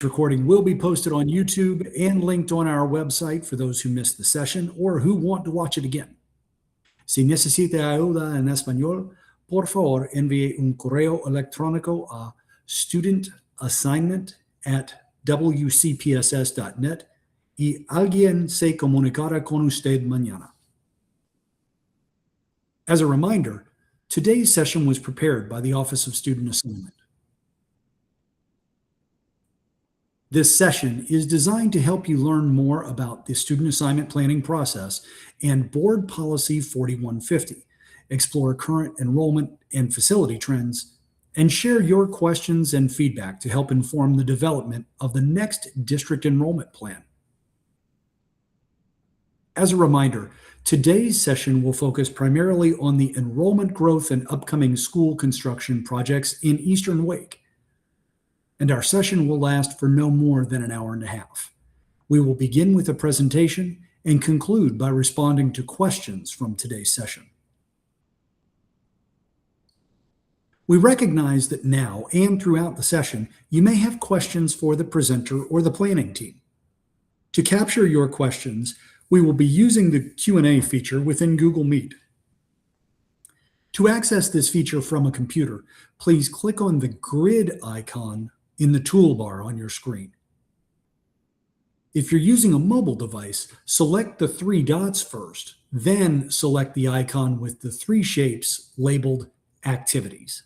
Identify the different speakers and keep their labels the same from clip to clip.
Speaker 1: Recording will be posted on YouTube and linked on our website for those who missed the session or who want to watch it again. Si necesita ayuda en español, por favor envíe un correo electrónico a studentassignment@wcpss.net y alguien se comunicará con usted mañana. As a reminder, today's session was prepared by the Office of Student Assignment. This session is designed to help you learn more about the student assignment planning process and Board Policy 4150, explore current enrollment and facility trends, and share your questions and feedback to help inform the development of the next district enrollment plan. As a reminder, today's session will focus primarily on the enrollment growth and upcoming school construction projects in Eastern Wake, and our session will last for no more than an hour and a half. We will begin with a presentation and conclude by responding to questions from today's session. We recognize that now and throughout the session, you may have questions for the presenter or the planning team. To capture your questions, we will be using the Q&A feature within Google Meet. To access this feature from a computer, please click on the grid icon in the toolbar on your screen. If you're using a mobile device, select the three dots first, then select the icon with the three shapes labeled Activities.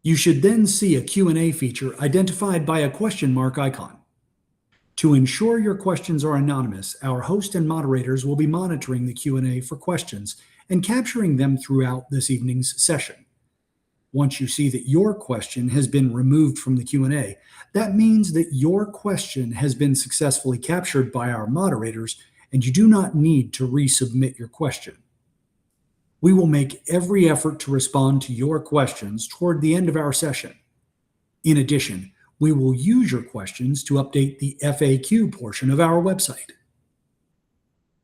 Speaker 1: You should then see a Q&A feature identified by a question mark icon. To ensure your questions are anonymous, our host and moderators will be monitoring the Q&A for questions and capturing them throughout this evening's session. Once you see that your question has been removed from the Q&A, that means that your question has been successfully captured by our moderators and you do not need to resubmit your question. We will make every effort to respond to your questions toward the end of our session. In addition, we will use your questions to update the FAQ portion of our website.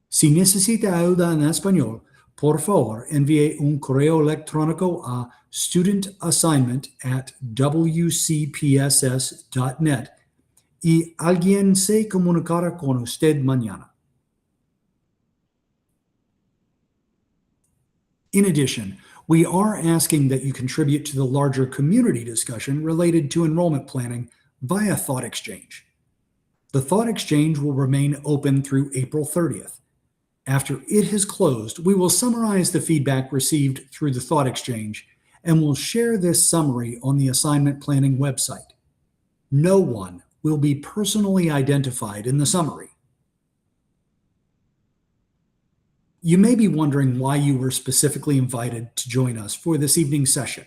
Speaker 1: Si necesita ayuda en español, por favor envíe un correo electrónico a studentassignment@wcpss.net y alguien se comunicará con usted mañana. In addition, we are asking that you contribute to the larger community discussion related to enrollment planning via Thought Exchange. The Thought Exchange will remain open through April 30th. After it has closed, we will summarize the feedback received through the Thought Exchange and will share this summary on the assignment planning website. No one will be personally identified in the summary. You may be wondering why you were specifically invited to join us for this evening's session.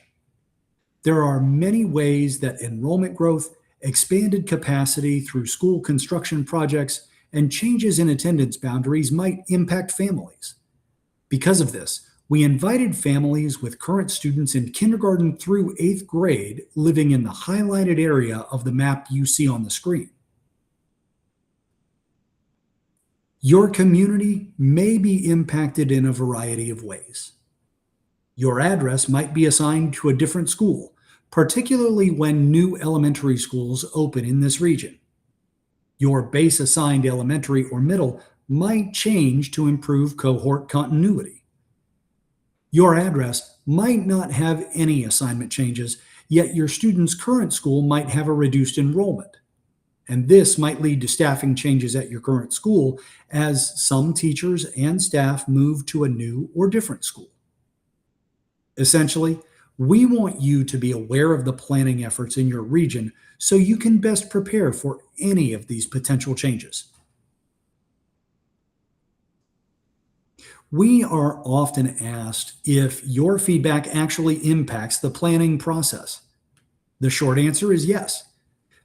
Speaker 1: There are many ways that enrollment growth, expanded capacity through school construction projects, and changes in attendance boundaries might impact families. Because of this, we invited families with current students in kindergarten through 8th grade living in the highlighted area of the map you see on the screen. Your community may be impacted in a variety of ways. Your address might be assigned to a different school, particularly when new elementary schools open in this region. Your base assigned elementary or middle might change to improve cohort continuity. Your address might not have any assignment changes, yet your student's current school might have a reduced enrollment. And this might lead to staffing changes at your current school as some teachers and staff move to a new or different school. Essentially, we want you to be aware of the planning efforts in your region so you can best prepare for any of these potential changes. We are often asked if your feedback actually impacts the planning process. The short answer is yes.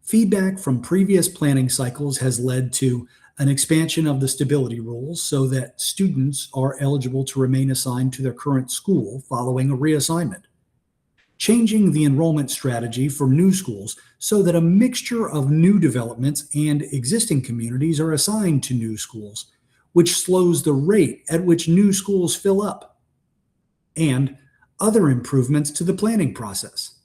Speaker 1: Feedback from previous planning cycles has led to an expansion of the stability rules so that students are eligible to remain assigned to their current school following a reassignment. Changing the enrollment strategy for new schools so that a mixture of new developments and existing communities are assigned to new schools, which slows the rate at which new schools fill up, and other improvements to the planning process.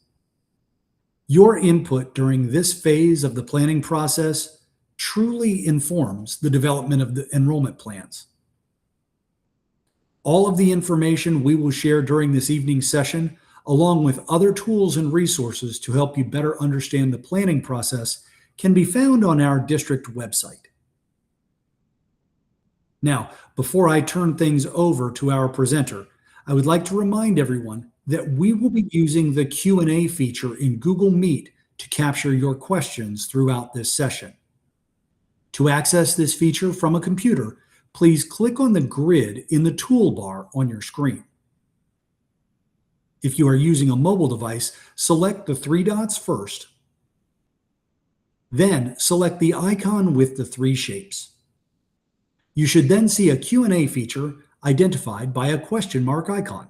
Speaker 1: Your input during this phase of the planning process truly informs the development of the enrollment plans. All of the information we will share during this evening's session, along with other tools and resources to help you better understand the planning process, can be found on our district website. Now, before I turn things over to our presenter, I would like to remind everyone that we will be using the Q&A feature in Google Meet to capture your questions throughout this session. To access this feature from a computer, please click on the grid in the toolbar on your screen. If you are using a mobile device, select the three dots first. Then select the icon with the three shapes. You should then see a Q&A feature identified by a question mark icon.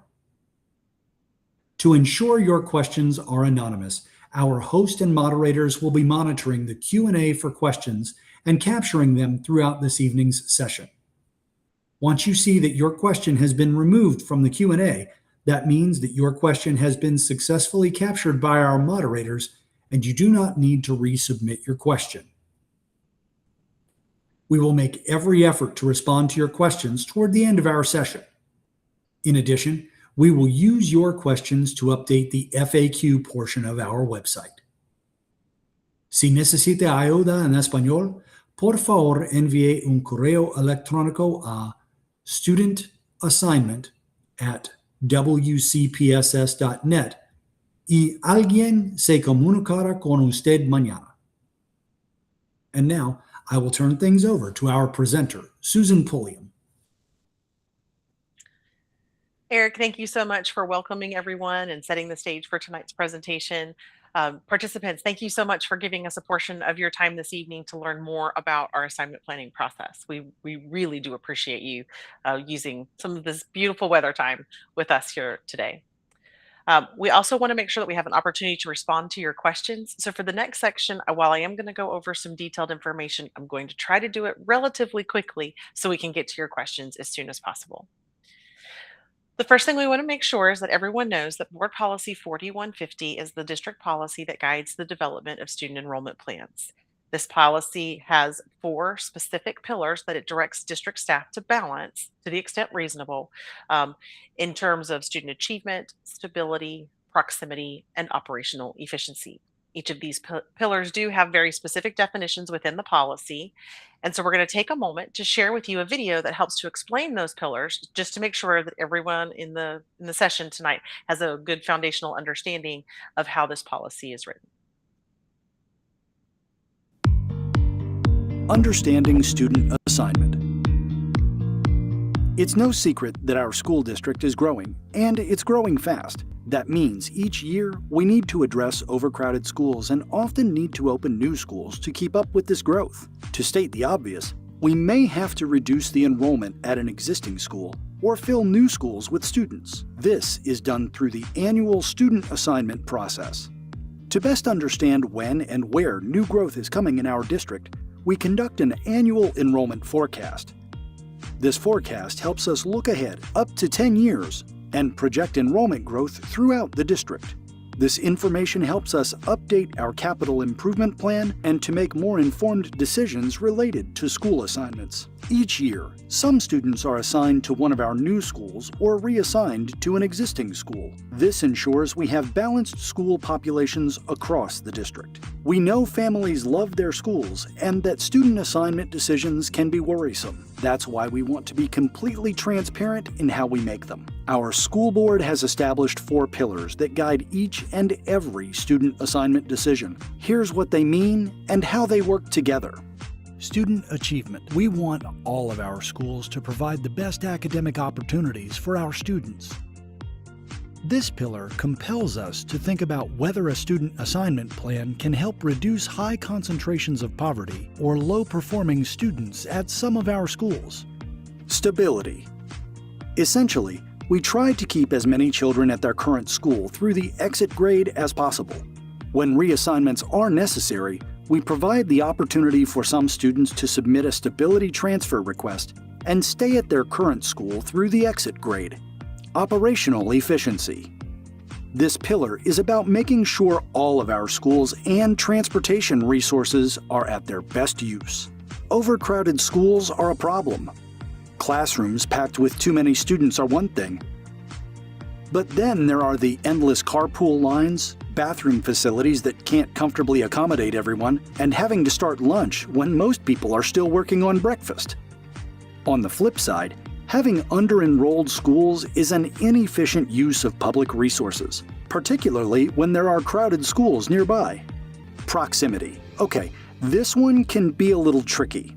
Speaker 1: To ensure your questions are anonymous, our host and moderators will be monitoring the Q&A for questions and capturing them throughout this evening's session. Once you see that your question has been removed from the Q&A, that means that your question has been successfully captured by our moderators and you do not need to resubmit your question. We will make every effort to respond to your questions toward the end of our session. In addition, we will use your questions to update the FAQ portion of our website. Si necesita ayuda en español, por favor envíe un correo electrónico a studentassignment@wcpss.net y alguien se comunicará con usted mañana. And now, I will turn things over to our presenter, Susan Pulliam.
Speaker 2: Eric, thank you so much for welcoming everyone and setting the stage for tonight's presentation. Participants, thank you so much for giving us a portion of your time this evening to learn more about our assignment planning process. We really do appreciate you using some of this beautiful weather time with us here today. We also want to make sure that we have an opportunity to respond to your questions. So for the next section, while I am going to go over some detailed information, I'm going to try to do it relatively quickly so we can get to your questions as soon as possible. The first thing we want to make sure is that everyone knows that Board Policy 4150 is the district policy that guides the development of student enrollment plans. This policy has 4 specific pillars that it directs district staff to balance to the extent reasonable in terms of student achievement, stability, proximity, and operational efficiency. Each of these pillars do have very specific definitions within the policy. And so we're going to take a moment to share with you a video that helps to explain those pillars, just to make sure that everyone in the session tonight has a good foundational understanding of how this policy is written.
Speaker 3: Understanding student assignment. It's no secret that our school district is growing, and it's growing fast. That means each year we need to address overcrowded schools and often need to open new schools to keep up with this growth. To state the obvious, we may have to reduce the enrollment at an existing school or fill new schools with students. This is done through the annual student assignment process. To best understand when and where new growth is coming in our district, we conduct an annual enrollment forecast. This forecast helps us look ahead up to 10 years and project enrollment growth throughout the district. This information helps us update our capital improvement plan and to make more informed decisions related to school assignments. Each year, some students are assigned to one of our new schools or reassigned to an existing school. This ensures we have balanced school populations across the district. We know families love their schools and that student assignment decisions can be worrisome. That's why we want to be completely transparent in how we make them. Our school board has established 4 pillars that guide each and every student assignment decision. Here's what they mean and how they work together. Student achievement. We want all of our schools to provide the best academic opportunities for our students. This pillar compels us to think about whether a student assignment plan can help reduce high concentrations of poverty or low-performing students at some of our schools. Stability. Essentially, we try to keep as many children at their current school through the exit grade as possible. When reassignments are necessary, we provide the opportunity for some students to submit a stability transfer request and stay at their current school through the exit grade. Operational efficiency. This pillar is about making sure all of our schools and transportation resources are at their best use. Overcrowded schools are a problem. Classrooms packed with too many students are one thing. But then there are the endless carpool lines, bathroom facilities that can't comfortably accommodate everyone, and having to start lunch when most people are still working on breakfast. On the flip side, having under-enrolled schools is an inefficient use of public resources, particularly when there are crowded schools nearby. Proximity. Okay, this one can be a little tricky.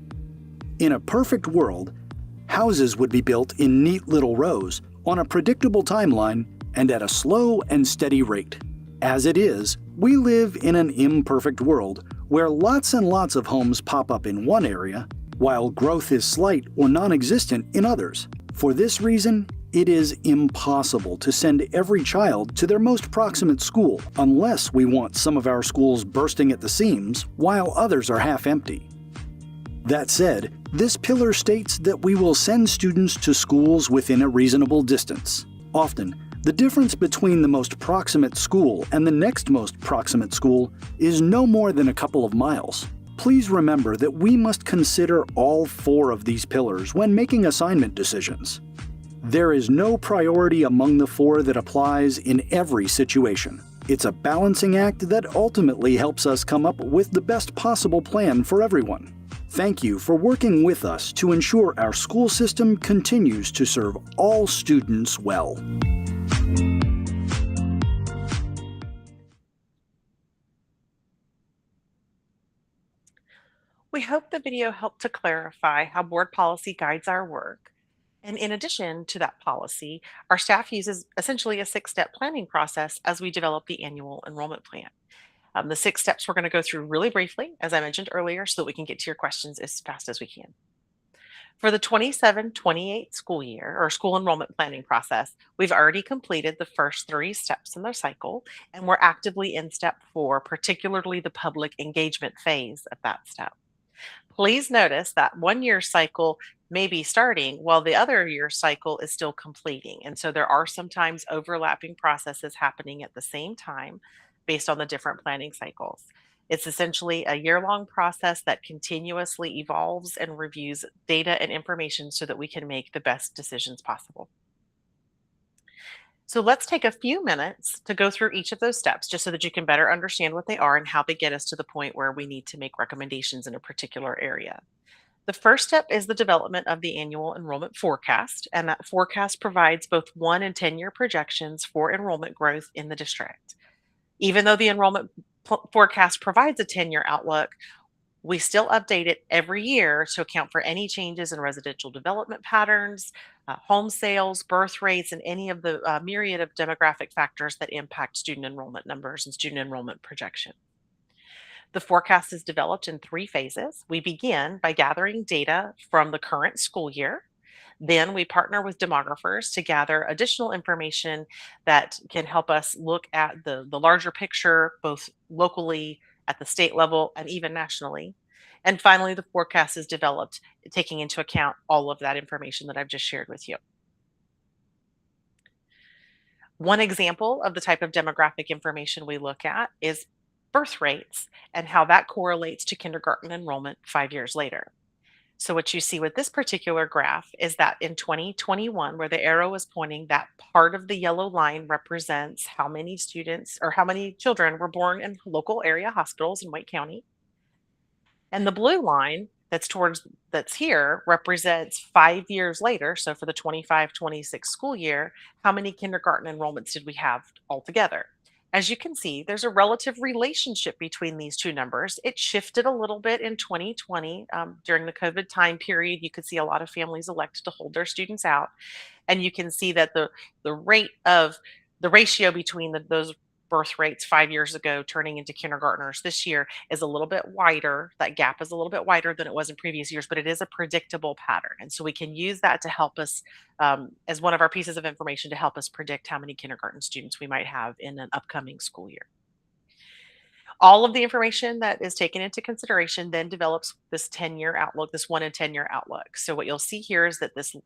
Speaker 3: In a perfect world, houses would be built in neat little rows on a predictable timeline and at a slow and steady rate. As it is, we live in an imperfect world where lots and lots of homes pop up in one area, while growth is slight or non-existent in others. For this reason, it is impossible to send every child to their most proximate school unless we want some of our schools bursting at the seams while others are half empty. That said, this pillar states that we will send students to schools within a reasonable distance. Often, the difference between the most proximate school and the next most proximate school is no more than a couple of miles. Please remember that we must consider all 4 of these pillars when making assignment decisions. There is no priority among the 4 that applies in every situation. It's a balancing act that ultimately helps us come up with the best possible plan for everyone. Thank you for working with us to ensure our school system continues to serve all students well.
Speaker 2: We hope the video helped to clarify how board policy guides our work. And in addition to that policy, our staff uses essentially a 6-step planning process as we develop the annual enrollment plan. The 6 steps we're going to go through really briefly, as I mentioned earlier, so that we can get to your questions as fast as we can. For the 27-28 school year or school enrollment planning process, we've already completed the first 3 steps in the cycle, and we're actively in step 4, particularly the public engagement phase of that step. Please notice that one year cycle may be starting while the other year cycle is still completing. And so there are sometimes overlapping processes happening at the same time based on the different planning cycles. It's essentially a year-long process that continuously evolves and reviews data and information so that we can make the best decisions possible. So let's take a few minutes to go through each of those steps just so that you can better understand what they are and how they get us to the point where we need to make recommendations in a particular area. The first step is the development of the annual enrollment forecast, and that forecast provides both 1 and 10-year projections for enrollment growth in the district. Even though the enrollment forecast provides a 10-year outlook, we still update it every year to account for any changes in residential development patterns, home sales, birth rates, and any of the myriad of demographic factors that impact student enrollment numbers and student enrollment projection. The forecast is developed in 3 phases. We begin by gathering data from the current school year. Then we partner with demographers to gather additional information that can help us look at the larger picture, both locally, at the state level, and even nationally. And finally, the forecast is developed taking into account all of that information that I've just shared with you. One example of the type of demographic information we look at is birth rates and how that correlates to kindergarten enrollment 5 years later. So what you see with this particular graph is that in 2021, where the arrow is pointing, that part of the yellow line represents how many students or how many children were born in local area hospitals in White County. And the blue line that's here represents 5 years later. So for the 25-26 school year, how many kindergarten enrollments did we have altogether? As you can see, there's a relative relationship between these 2 numbers. It shifted a little bit in 2020 during the COVID time period. You could see a lot of families elected to hold their students out. And you can see that the ratio between those birth rates 5 years ago turning into kindergartners this year is a little bit wider. That gap is a little bit wider than it was in previous years, but it is a predictable pattern. And so we can use that to help us as one of our pieces of information to help us predict how many kindergarten students we might have in an upcoming school year. All of the information that is taken into consideration then develops this 10-year outlook, this 1 in 10-year outlook. So what you'll see here is that this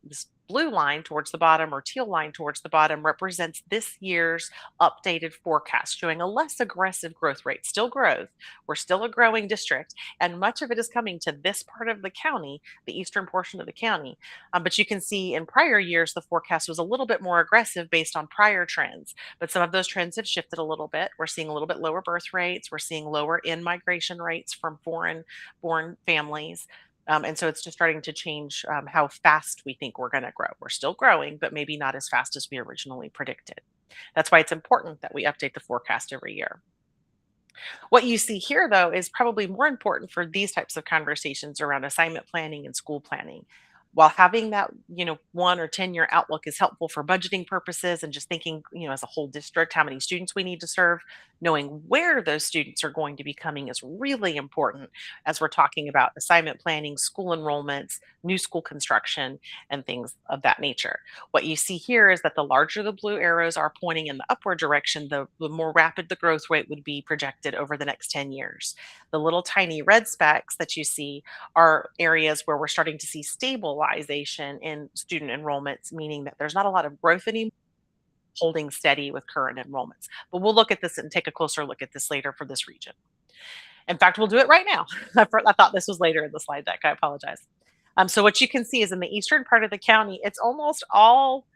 Speaker 2: blue line towards the bottom or teal line towards the bottom represents this year's updated forecast, showing a less aggressive growth rate. Still growth. We're still a growing district, and much of it is coming to this part of the county, the eastern portion of the county. But you can see in prior years, the forecast was a little bit more aggressive based on prior trends. But some of those trends have shifted a little bit. We're seeing a little bit lower birth rates. We're seeing lower in-migration rates from foreign-born families. And so it's just starting to change how fast we think we're going to grow. We're still growing, but maybe not as fast as we originally predicted. That's why it's important that we update the forecast every year. What you see here, though, is probably more important for these types of conversations around assignment planning and school planning. While having that, 1 or 10-year outlook is helpful for budgeting purposes and just thinking, as a whole district, how many students we need to serve, knowing where those students are going to be coming is really important as we're talking about assignment planning, school enrollments, new school construction, and things of that nature. What you see here is that the larger the blue arrows are pointing in the upward direction, the more rapid the growth rate would be projected over the next 10 years. The little tiny red specks that you see are areas where we're starting to see stabilization in student enrollments, meaning that there's not a lot of growth anymore, holding steady with current enrollments. But we'll look at this and take a closer look at this later for this region. In fact, we'll do it right now. I thought this was later in the slide deck. I apologize. So what you can see is in the eastern part of the county, it's almost all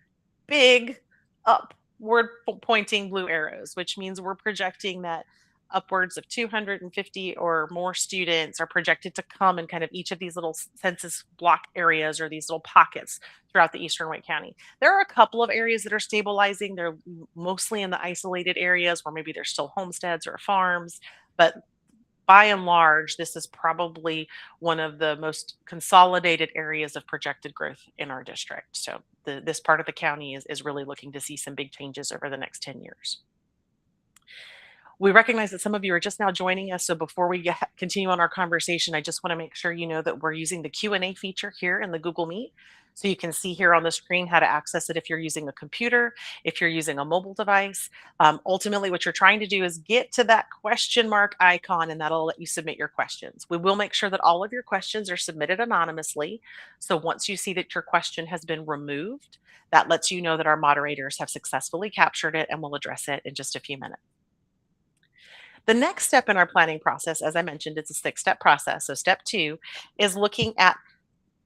Speaker 2: big upward pointing blue arrows, which means we're projecting that upwards of 250 or more students are projected to come in kind of each of these little census block areas or these little pockets throughout the eastern Wake County. There are a couple of areas that are stabilizing. They're mostly in the isolated areas where maybe there's still homesteads or farms, but by and large, this is probably one of the most consolidated areas of projected growth in our district. So this part of the county is really looking to see some big changes over the next 10 years. We recognize that some of you are just now joining us. So before we continue on our conversation, I just want to make sure you know that we're using the Q&A feature here in the Google Meet. So you can see here on the screen how to access it if you're using a computer, if you're using a mobile device. Ultimately, what you're trying to do is get to that question mark icon, and that'll let you submit your questions. We will make sure that all of your questions are submitted anonymously. So once you see that your question has been removed, that lets you know that our moderators have successfully captured it and will address it in just a few minutes. The next step in our planning process, as I mentioned, it's a 6-step process. So step 2 is looking at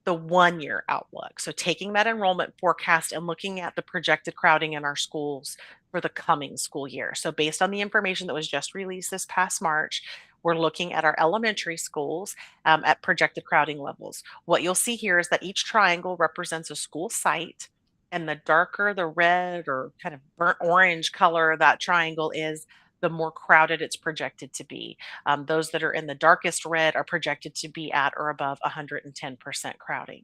Speaker 2: the 1-year outlook. So taking that enrollment forecast and looking at the projected crowding in our schools for the coming school year. So based on the information that was just released this past March, we're looking at our elementary schools at projected crowding levels. What you'll see here is that each triangle represents a school site, and the darker the red or kind of burnt orange color that triangle is, the more crowded it's projected to be. Those that are in the darkest red are projected to be at or above 110% crowding.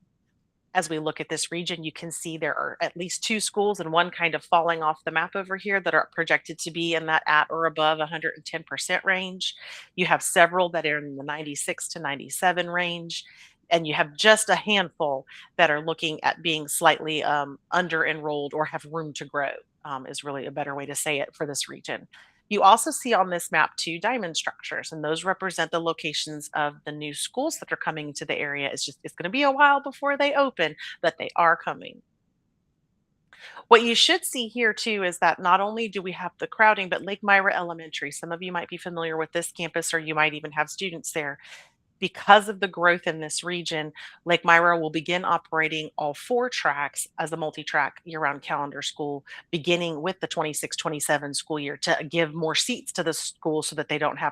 Speaker 2: As we look at this region, you can see there are at least 2 schools and one kind of falling off the map over here that are projected to be in that at or above 110% range. You have several that are in the 96 to 97 range. And you have just a handful that are looking at being slightly under enrolled or have room to grow, is really a better way to say it for this region. You also see on this map 2 diamond structures, and those represent the locations of the new schools that are coming to the area. It's going to be a while before they open, but they are coming. What you should see here too is that not only do we have the crowding, but Lake Myra Elementary, some of you might be familiar with this campus, or you might even have students there. Because of the growth in this region, Lake Myra will begin operating all 4 tracks as a multi-track year-round calendar school, beginning with the 26-27 school year, to give more seats to the school so that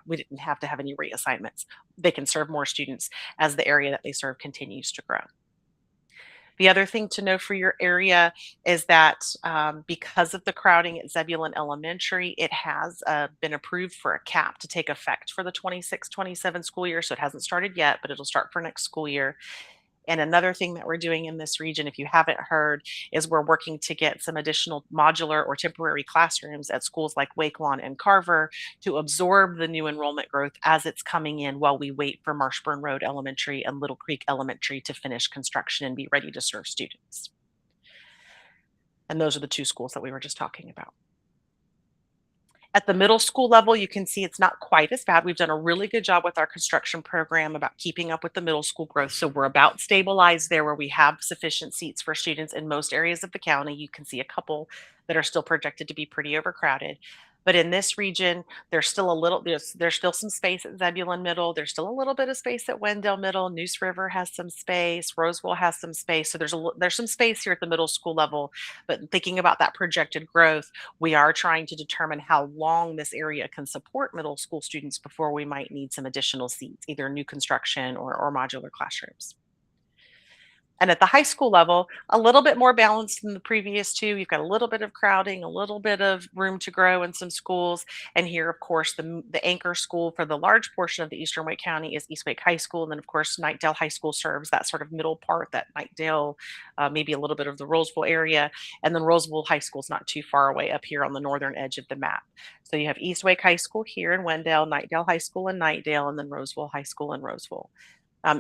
Speaker 2: we didn't have to have any reassignments. They can serve more students as the area that they serve continues to grow. The other thing to know for your area is that because of the crowding at Zebulon Elementary, it has been approved for a cap to take effect for the 26-27 school year. So it hasn't started yet, but it'll start for next school year. And another thing that we're doing in this region, if you haven't heard, is we're working to get some additional modular or temporary classrooms at schools like Wake Lawn and Carver to absorb the new enrollment growth as it's coming in while we wait for Marshburn Road Elementary and Little Creek Elementary to finish construction and be ready to serve students. And those are the 2 schools that we were just talking about. At the middle school level, you can see it's not quite as bad. We've done a really good job with our construction program about keeping up with the middle school growth. So we're about stabilized there where we have sufficient seats for students in most areas of the county. You can see a couple that are still projected to be pretty overcrowded. But in this region, there's still some space at Zebulon Middle. There's still a little bit of space at Wendell Middle. Neuse River has some space. Roseville has some space. So there's some space here at the middle school level. But thinking about that projected growth, we are trying to determine how long this area can support middle school students before we might need some additional seats, either new construction or modular classrooms. And at the high school level, a little bit more balanced than the previous two. You've got a little bit of crowding, a little bit of room to grow in some schools. And here, of course, the anchor school for the large portion of the Eastern Wake County is East Wake High School. And then, of course, Knightdale High School serves that sort of middle part, that Knightdale, maybe a little bit of the Roseville area. And then Roseville High School is not too far away up here on the northern edge of the map. So you have East Wake High School here in Wendell, Knightdale High School in Knightdale, and then Roseville High School in Roseville.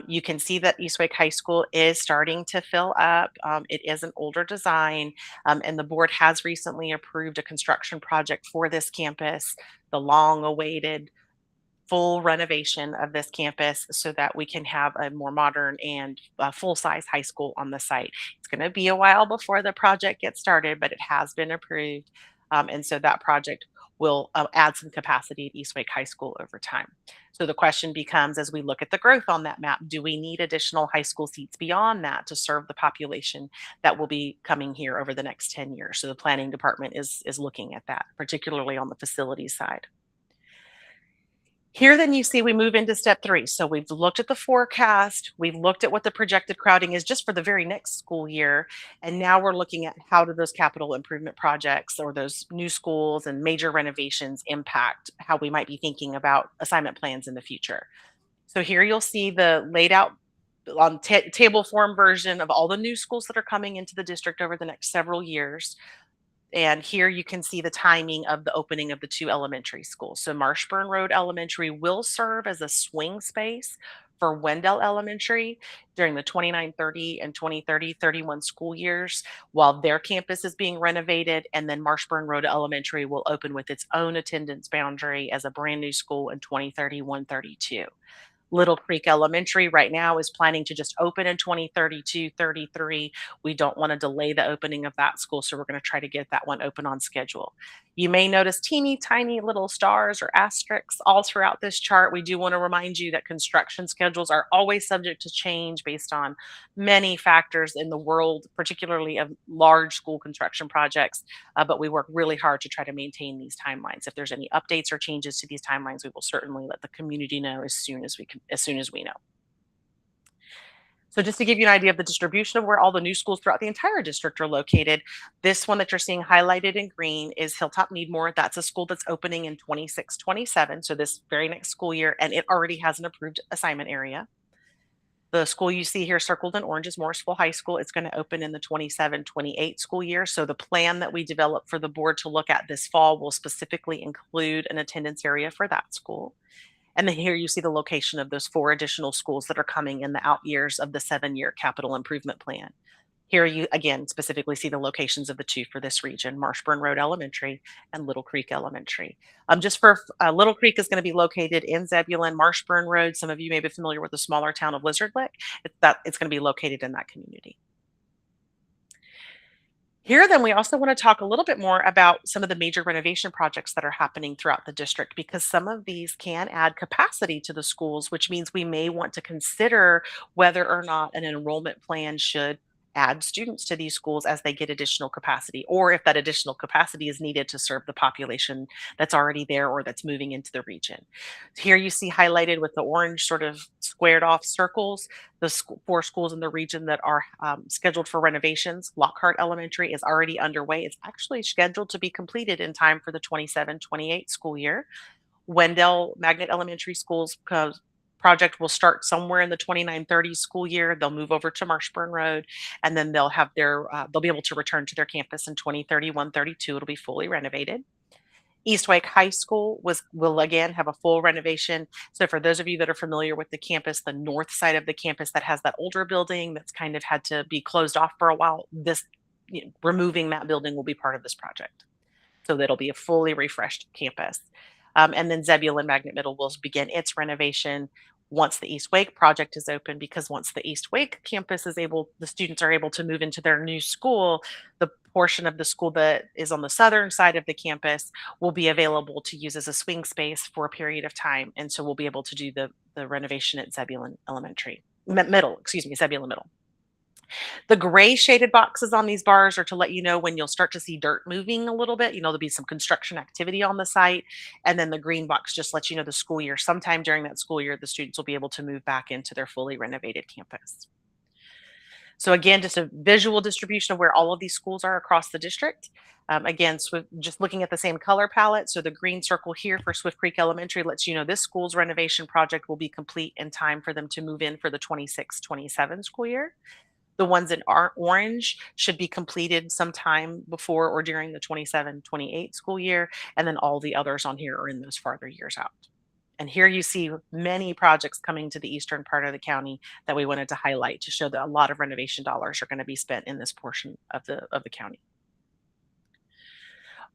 Speaker 2: You can see that East Wake High School is starting to fill up. It is an older design, and the board has recently approved a construction project for this campus, the long-awaited full renovation of this campus so that we can have a more modern and full-size high school on the site. It's going to be a while before the project gets started, but it has been approved. And so that project will add some capacity at East Wake High School over time. So the question becomes, as we look at the growth on that map, do we need additional high school seats beyond that to serve the population that will be coming here over the next 10 years? So the planning department is looking at that, particularly on the facilities side. Here, then you see we move into step 3. So we've looked at the forecast, we've looked at what the projected crowding is just for the very next school year, and now we're looking at how do those capital improvement projects or those new schools and major renovations impact how we might be thinking about assignment plans in the future. So here you'll see the laid out on table form version of all the new schools that are coming into the district over the next several years. And here you can see the timing of the opening of the 2 elementary schools. So Marshburn Road Elementary will serve as a swing space for Wendell Elementary during the 29-30 and 2030-31 school years while their campus is being renovated. And then Marshburn Road Elementary will open with its own attendance boundary as a brand new school in 2031-32. Little Creek Elementary right now is planning to just open in 2032-33. We don't want to delay the opening of that school, so we're going to try to get that one open on schedule. You may notice teeny tiny little stars or asterisks all throughout this chart. We do want to remind you that construction schedules are always subject to change based on many factors in the world, particularly of large school construction projects, but we work really hard to try to maintain these timelines. If there's any updates or changes to these timelines, we will certainly let the community know as soon as we know. So just to give you an idea of the distribution of where all the new schools throughout the entire district are located, this one that you're seeing highlighted in green is Hilltop Needmore. That's a school that's opening in 26-27, so this very next school year, and it already has an approved assignment area. The school you see here circled in orange is Morrisville High School. It's going to open in the 27-28 school year. So the plan that we developed for the board to look at this fall will specifically include an attendance area for that school. And then here you see the location of those 4 additional schools that are coming in the out years of the 7-year capital improvement plan. Here you again specifically see the locations of the 2 for this region, Marshburn Road Elementary and Little Creek Elementary. Just for Little Creek is going to be located in Zebulon. Marshburn Road, some of you may be familiar with the smaller town of Lizard Lick. It's going to be located in that community. Here, then, we also want to talk a little bit more about some of the major renovation projects that are happening throughout the district, because some of these can add capacity to the schools, which means we may want to consider whether or not an enrollment plan should add students to these schools as they get additional capacity, or if that additional capacity is needed to serve the population that's already there or that's moving into the region. Here you see highlighted with the orange sort of squared off circles, the 4 schools in the region that are scheduled for renovations. Lockhart Elementary is already underway. It's actually scheduled to be completed in time for the 27-28 school year. Wendell Magnet Elementary School's project will start somewhere in the 29-30 school year. They'll move over to Marshburn Road, and then they'll have they'll be able to return to their campus in 2031-32. It'll be fully renovated. East Wake High School will again have a full renovation. So for those of you that are familiar with the campus, the north side of the campus that has that older building that's kind of had to be closed off for a while, removing that building will be part of this project. So that'll be a fully refreshed campus. And then Zebulon Magnet Middle will begin its renovation once the East Wake project is open, because once the East Wake campus is able, the students are able to move into their new school, the portion of the school that is on the southern side of the campus will be available to use as a swing space for a period of time. And so we'll be able to do the renovation at Zebulon Zebulon Middle. The gray shaded boxes on these bars are to let you know when you'll start to see dirt moving a little bit. There'll be some construction activity on the site. And then the green box just lets you know the school year. Sometime during that school year, the students will be able to move back into their fully renovated campus. So again, just a visual distribution of where all of these schools are across the district. Again, just looking at the same color palette. So the green circle here for Swift Creek Elementary lets you know this school's renovation project will be complete in time for them to move in for the 26-27 school year. The ones in orange should be completed sometime before or during the 27-28 school year. And then all the others on here are in those farther years out. And here you see many projects coming to the eastern part of the county that we wanted to highlight to show that a lot of renovation dollars are going to be spent in this portion of the county.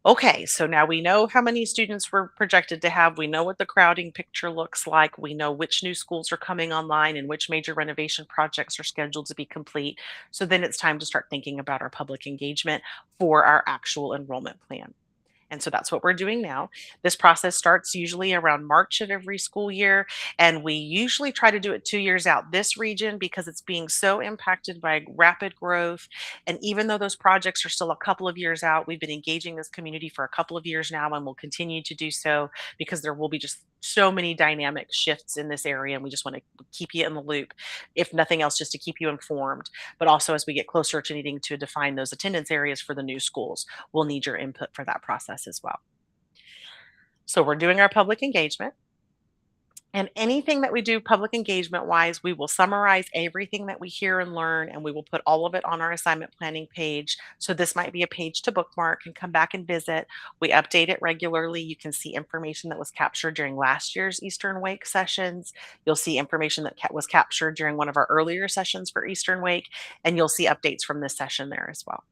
Speaker 2: Okay, so now we know how many students we're projected to have. We know what the crowding picture looks like. We know which new schools are coming online and which major renovation projects are scheduled to be complete. So then it's time to start thinking about our public engagement for our actual enrollment plan. And so that's what we're doing now. This process starts usually around March of every school year, and we usually try to do it 2 years out. This region, because it's being so impacted by rapid growth, and even though those projects are still a couple of years out, we've been engaging this community for a couple of years now and will continue to do so, because there will be just so many dynamic shifts in this area, and we just want to keep you in the loop, if nothing else, just to keep you informed. But also, as we get closer to needing to define those attendance areas for the new schools, we'll need your input for that process as well. So we're doing our public engagement. And anything that we do public engagement wise, we will summarize everything that we hear and learn, and we will put all of it on our assignment planning page. So this might be a page to bookmark and come back and visit. We update it regularly. You can see information that was captured during last year's Eastern Wake sessions. You'll see information that was captured during one of our earlier sessions for Eastern Wake, and you'll see updates from this session there as well.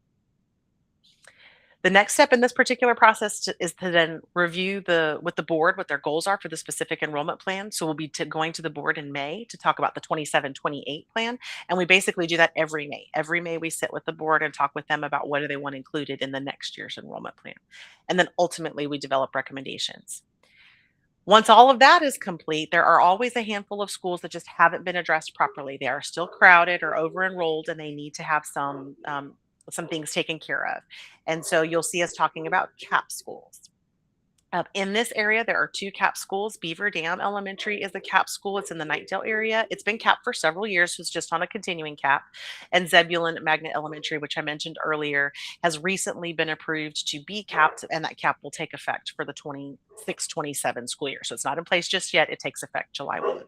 Speaker 2: The next step in this particular process is to then review with the board what their goals are for the specific enrollment plan. So we'll be going to the board in May to talk about the 27-28 plan. And we basically do that every May. Every May we sit with the board and talk with them about what do they want included in the next year's enrollment plan. And then ultimately we develop recommendations. Once all of that is complete, there are always a handful of schools that just haven't been addressed properly. They are still crowded or over-enrolled, and they need to have some things taken care of. And so you'll see us talking about CAP schools. In this area, there are 2 CAP schools. Beaver Dam Elementary is a CAP school. It's in the Knightdale area. It's been capped for several years, so it's just on a continuing cap. And Zebulon Magnet Elementary, which I mentioned earlier, has recently been approved to be capped, and that cap will take effect for the 26-27 school year. So it's not in place just yet. It takes effect July 1.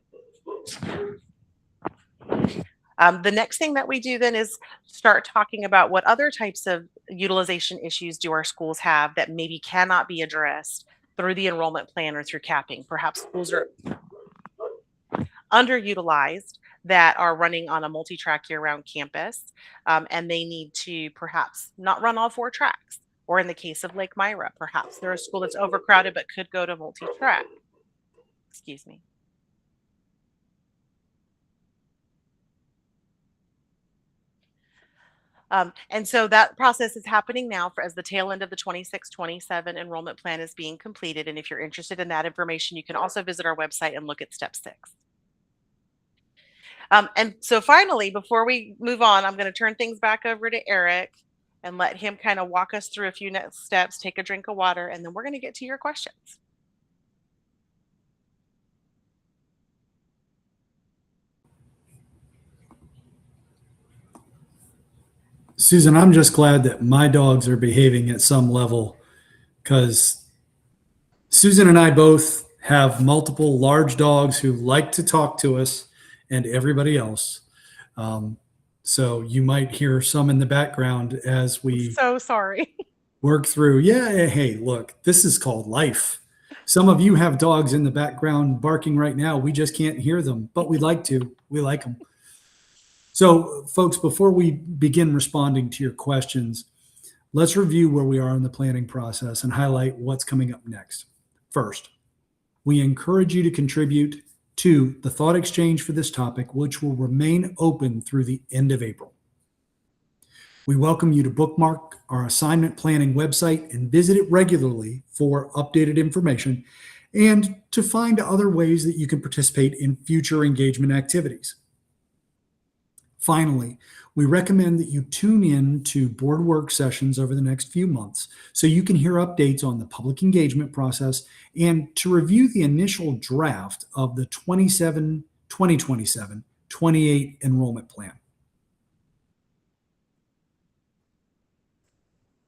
Speaker 2: The next thing that we do then is start talking about what other types of utilization issues do our schools have that maybe cannot be addressed through the enrollment plan or through capping. Perhaps schools are underutilized that are running on a multi-track year-round campus, and they need to perhaps not run all 4 tracks. Or in the case of Lake Myra, perhaps they're a school that's overcrowded but could go to multi-track. Excuse me. And so that process is happening now as the tail end of the 26-27 enrollment plan is being completed. And if you're interested in that information, you can also visit our website and look at step 6. And so finally, before we move on, I'm going to turn things back over to Eric and let him kind of walk us through a few next steps, take a drink of water, and then we're going to get to your questions.
Speaker 1: Susan, I'm just glad that my dogs are behaving at some level, because Susan and I both have multiple large dogs who like to talk to us and everybody else. So you might hear some in the background as we
Speaker 2: So sorry.
Speaker 1: work through. Yeah, hey, look, this is called life. Some of you have dogs in the background barking right now. We just can't hear them, but we like to. We like them. So, folks, before we begin responding to your questions, Let's review where we are in the planning process and highlight what's coming up next. First, we encourage you to contribute to the thought exchange for this topic, which will remain open through the end of April. We welcome you to bookmark our assignment planning website and visit it regularly for updated information and to find other ways that you can participate in future engagement activities. Finally, we recommend that you tune in to board work sessions over the next few months so you can hear updates on the public engagement process and to review the initial draft of the 2027-28 enrollment plan.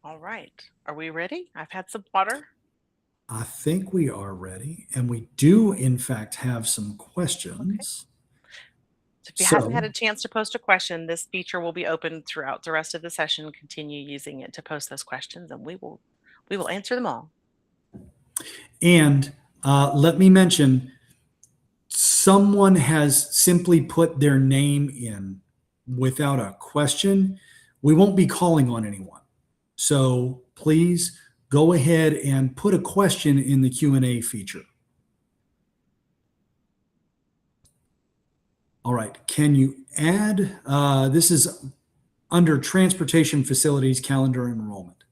Speaker 2: All right. Are we ready? I've had some water.
Speaker 1: I think we are ready, and we do, in fact, have some questions.
Speaker 2: So if you haven't had a chance to post a question, this feature will be open throughout the rest of the session. Continue using it to post those questions, and we will answer them all.
Speaker 1: And let me mention, someone has simply put their name in without a question. We won't be calling on anyone. So please go ahead and put a question in the Q&A feature. All right, can you add, this is under Transportation Facilities Calendar Enrollment.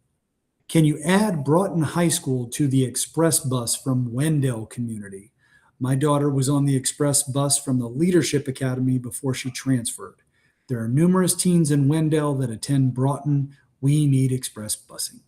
Speaker 1: Can you add Broughton High School to the express bus from Wendell community? My daughter was on the express bus from the Leadership Academy before she transferred. There are numerous teens in Wendell that attend Broughton. We need express busing.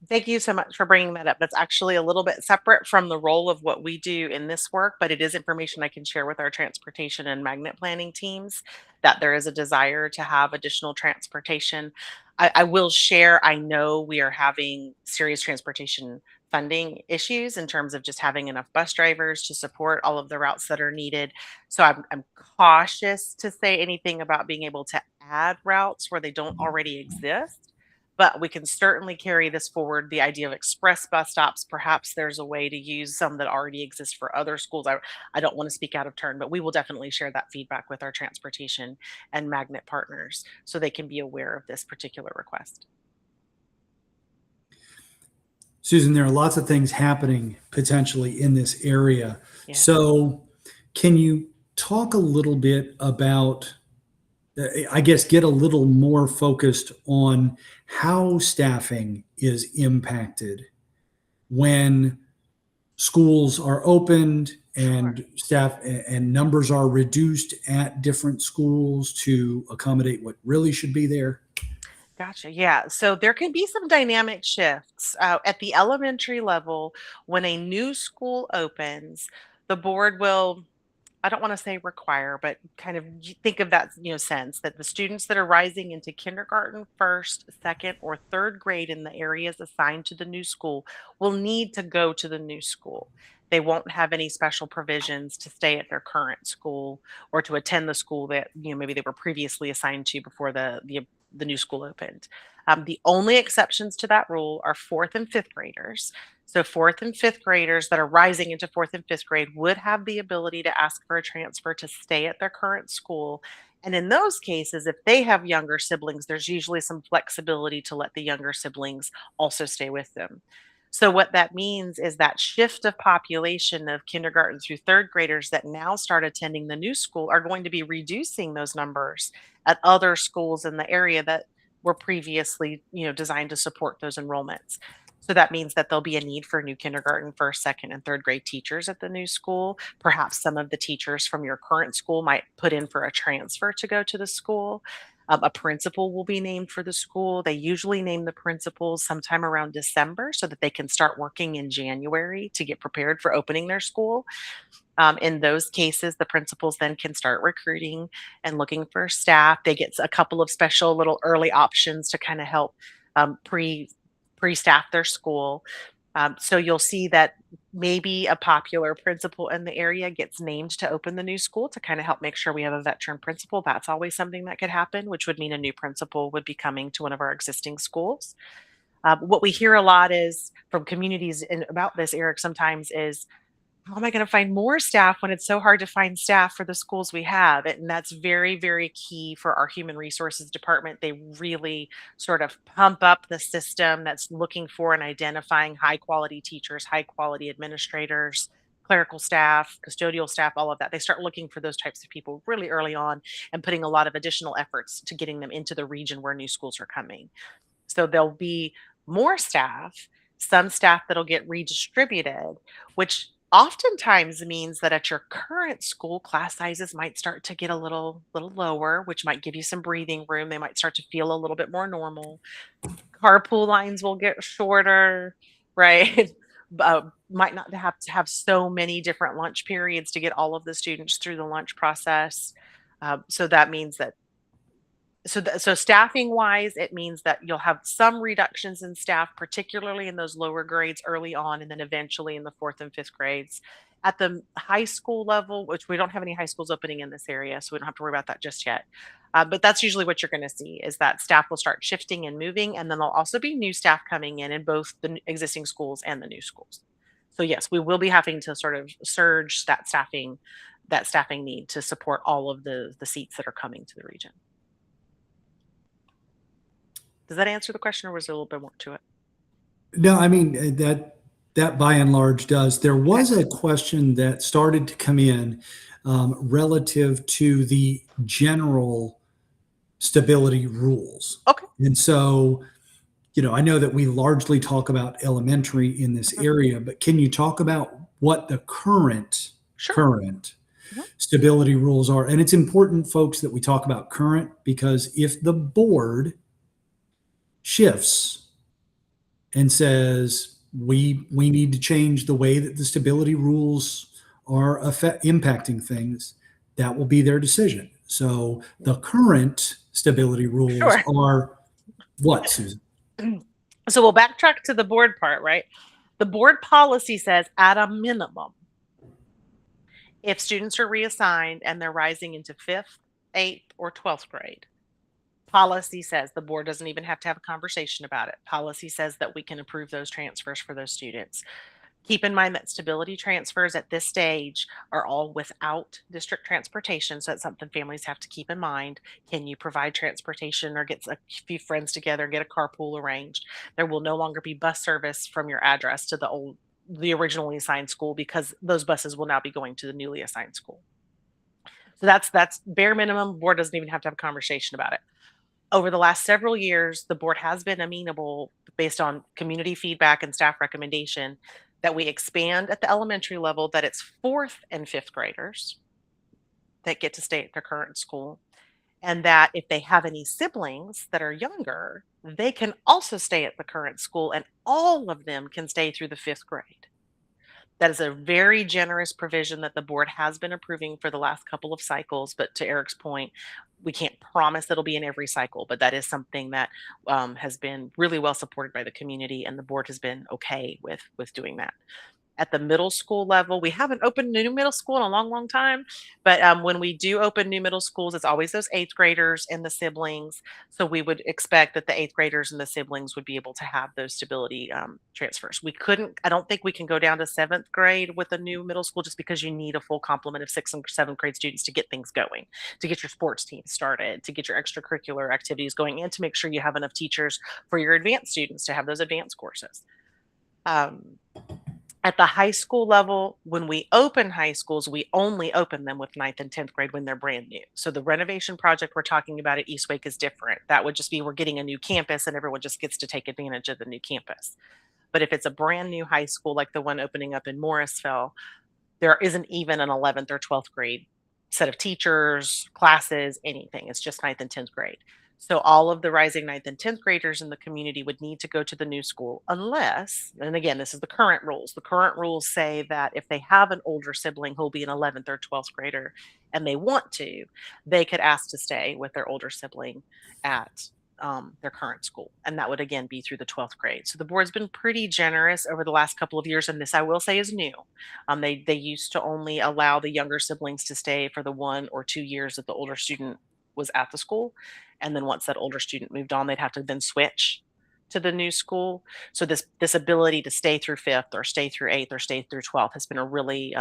Speaker 2: Thank you so much for bringing that up. That's actually a little bit separate from the role of what we do in this work, but it is information I can share with our transportation and magnet planning teams that there is a desire to have additional transportation. I will share, I know we are having serious transportation funding issues in terms of just having enough bus drivers to support all of the routes that are needed. So I'm cautious to say anything about being able to add routes where they don't already exist. But we can certainly carry this forward. The idea of express bus stops, perhaps there's a way to use some that already exist for other schools. I don't want to speak out of turn, but we will definitely share that feedback with our transportation and magnet partners so they can be aware of this particular request.
Speaker 1: Susan, there are lots of things happening potentially in this area.
Speaker 2: Yeah.
Speaker 1: So can you talk a little bit about, I guess, get a little more focused on how staffing is impacted when schools are opened and
Speaker 2: Sure.
Speaker 1: staff and numbers are reduced at different schools to accommodate what really should be there?
Speaker 2: Gotcha. Yeah. So there can be some dynamic shifts at the elementary level when a new school opens. The board will, I don't want to say require, but kind of think of that, sense that the students that are rising into kindergarten, first, second, or third grade in the areas assigned to the new school will need to go to the new school. They won't have any special provisions to stay at their current school or to attend the school that maybe they were previously assigned to before the new school opened. The only exceptions to that rule are fourth and fifth graders. So fourth and fifth graders that are rising into fourth and fifth grade would have the ability to ask for a transfer to stay at their current school. And in those cases, if they have younger siblings, there's usually some flexibility to let the younger siblings also stay with them. So what that means is that shift of population of kindergarten through third graders that now start attending the new school are going to be reducing those numbers at other schools in the area that were previously, designed to support those enrollments. So that means that there'll be a need for new kindergarten, first, second, and third grade teachers at the new school. Perhaps some of the teachers from your current school might put in for a transfer to go to the school. A principal will be named for the school. They usually name the principals sometime around December so that they can start working in January to get prepared for opening their school. In those cases, the principals then can start recruiting and looking for staff. They get a couple of special little early options to kind of help pre-staff their school. So you'll see that maybe a popular principal in the area gets named to open the new school to kind of help make sure we have a veteran principal. That's always something that could happen, which would mean a new principal would be coming to one of our existing schools. What we hear a lot is from communities about this, Eric, sometimes is how am I going to find more staff when it's so hard to find staff for the schools we have? And that's very, very key for our human resources department. They really sort of pump up the system that's looking for and identifying high quality teachers, high quality administrators, clerical staff, custodial staff, all of that. They start looking for those types of people really early on and putting a lot of additional efforts to getting them into the region where new schools are coming. So there'll be more staff, some staff that'll get redistributed, which oftentimes means that at your current school, class sizes might start to get a little lower, which might give you some breathing room. They might start to feel a little bit more normal. Carpool lines will get shorter, right? Might not have to have so many different lunch periods to get all of the students through the lunch process. So that means that so staffing wise, it means that you'll have some reductions in staff, particularly in those lower grades early on, and then eventually in the fourth and fifth grades. At the high school level, which we don't have any high schools opening in this area, so we don't have to worry about that just yet. But that's usually what you're going to see is that staff will start shifting and moving, and then there'll also be new staff coming in both the existing schools and the new schools. So yes, we will be having to sort of surge that staffing need to support all of the seats that are coming to the region. Does that answer the question, or was there a little bit more to it?
Speaker 1: No, I mean, that by and large does. There
Speaker 2: Okay.
Speaker 1: was a question that started to come in relative to the general stability rules.
Speaker 2: Okay.
Speaker 1: And so, I know that we largely talk about elementary in this
Speaker 2: Mhm.
Speaker 1: area, but can you talk about what the current
Speaker 2: Sure.
Speaker 1: current
Speaker 2: Mhm.
Speaker 1: stability rules are? And it's important, folks, that we talk about current, because if the board shifts and says we need to change the way that the stability rules are impacting things, that will be their decision. So the current stability rules
Speaker 2: Sure.
Speaker 1: are what, Susan?
Speaker 2: So we'll backtrack to the board part, right? The board policy says at a minimum, if students are reassigned and they're rising into fifth, eighth, or 12th grade, policy says the board doesn't even have to have a conversation about it. Policy says that we can approve those transfers for those students. Keep in mind that stability transfers at this stage are all without district transportation. So that's something families have to keep in mind. Can you provide transportation or get a few friends together and get a carpool arranged? There will no longer be bus service from your address to the originally assigned school, because those buses will now be going to the newly assigned school. So that's bare minimum. Board doesn't even have to have a conversation about it. Over the last several years, the board has been amenable, based on community feedback and staff recommendation, that we expand at the elementary level, that it's fourth and fifth graders that get to stay at their current school. And that if they have any siblings that are younger, they can also stay at the current school, and all of them can stay through the fifth grade. That is a very generous provision that the board has been approving for the last couple of cycles. But to Eric's point, we can't promise it'll be in every cycle, but that is something that has been really well supported by the community, and the board has been okay with doing that. At the middle school level, we haven't opened a new middle school in a long, long time. But when we do open new middle schools, it's always those eighth graders and the siblings. So we would expect that the eighth graders and the siblings would be able to have those stability transfers. I don't think we can go down to seventh grade with a new middle school, just because you need a full complement of sixth and seventh grade students to get things going, to get your sports team started, to get your extracurricular activities going, and to make sure you have enough teachers for your advanced students to have those advanced courses. At the high school level, when we open high schools, we only open them with ninth and 10th grade when they're brand new. So the renovation project we're talking about at East Wake is different. That would just be we're getting a new campus and everyone just gets to take advantage of the new campus. But if it's a brand new high school like the one opening up in Morrisville, there isn't even an 11th or 12th grade set of teachers, classes, anything. It's just ninth and 10th grade. So all of the rising ninth and 10th graders in the community would need to go to the new school unless, and again, this is the current rules. The current rules say that if they have an older sibling who'll be an 11th or 12th grader and they want to, they could ask to stay with their older sibling at their current school. And that would again be through the 12th grade. So the board's been pretty generous over the last couple of years. And this, I will say, is new. They used to only allow the younger siblings to stay for the 1 or 2 years that the older student was at the school. And then once that older student moved on, they'd have to then switch to the new school. So this ability to stay through fifth or stay through eighth or stay through 12th has been a really